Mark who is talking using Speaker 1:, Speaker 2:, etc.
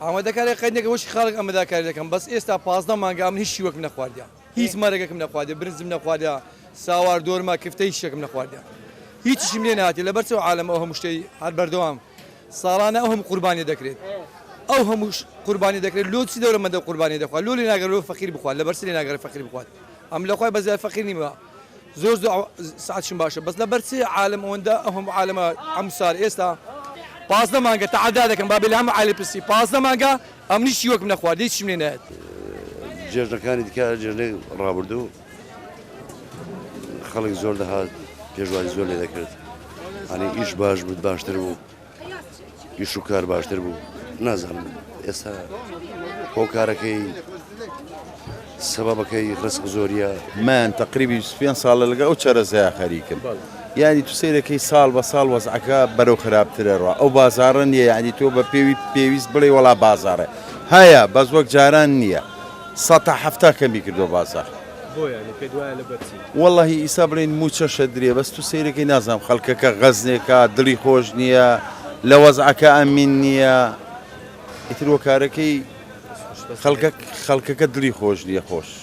Speaker 1: ئامادەکاری قەیدێک وەشی خاڵک ئەمەداکاری دەکەم بەس ئێستا 15 مانگا من هیچ شیوەکم نەخواردیا هیچ مەرەگەکم نەخواردیا برنجم نەخواردیا ساوار دۆرما کفتە هیچ شتێکم نەخواردیا هیچیشم لێ نهاتی لەبەرچەوە عالەمە ئەو هەموو شتەی هەر بەردەوام ساڵانە ئەو هەموو قوربانی دەکرێت ئەو هەموو قوربانی دەکرێت لۆ چی دەورەمەندە قوربانی دەخوات لۆ لێ ناگەر لۆ فەقیر بخوات لەبەرچی لێ ناگەڕێ فەقیر بخوات ئەم لەخوای بەزای فەقیر نیمە زۆر سعاتشم باشە بەس لەبەرچی عالەم ئەوەندە ئەو هەموو عالەمە ئەم سار ئێستا 15 مانگە تەعەدا دەکەم با بێ لە هەموو عایلە پرسی 15 مانگە ئەم هیچ شیوەکم نەخوارد هیچیشم لێ نایەت
Speaker 2: جێژنەکانی دیکە جێژنەی ڕابردوو خەڵک زۆر دەهات پێشوازی زۆر لێ دەکرد ئەنی ئیش باش بوو باشتر بوو ئیش و کار باشتر بوو نازانم ئێستا هۆکارەکەی سەبەبەکەی ڕزق زۆریە
Speaker 3: من تقریبی 25 ساڵە لەگە ئەو چەرەزەیە خەریکم یعنی تو سیرەکەی ساڵ بە ساڵ وەزعەکە بەرەو خراپترە ڕوا ئەو بازاڕە نییە یعنی تۆ بە پێویست بڵێ وەڵا بازاڕە هەیە بەس وەک جاران نییە 170 کەمی کردو بازار واللهی ئیسا بڵێن موچەشە درێ بەس تو سیرەکەی نازانم خەڵکەکە غەزنێکە دڵی خۆش نییە لە وەزعەکە ئەمین نییە ئیتر وەکارەکەی خەڵکەکە دڵی خۆش نییە خۆش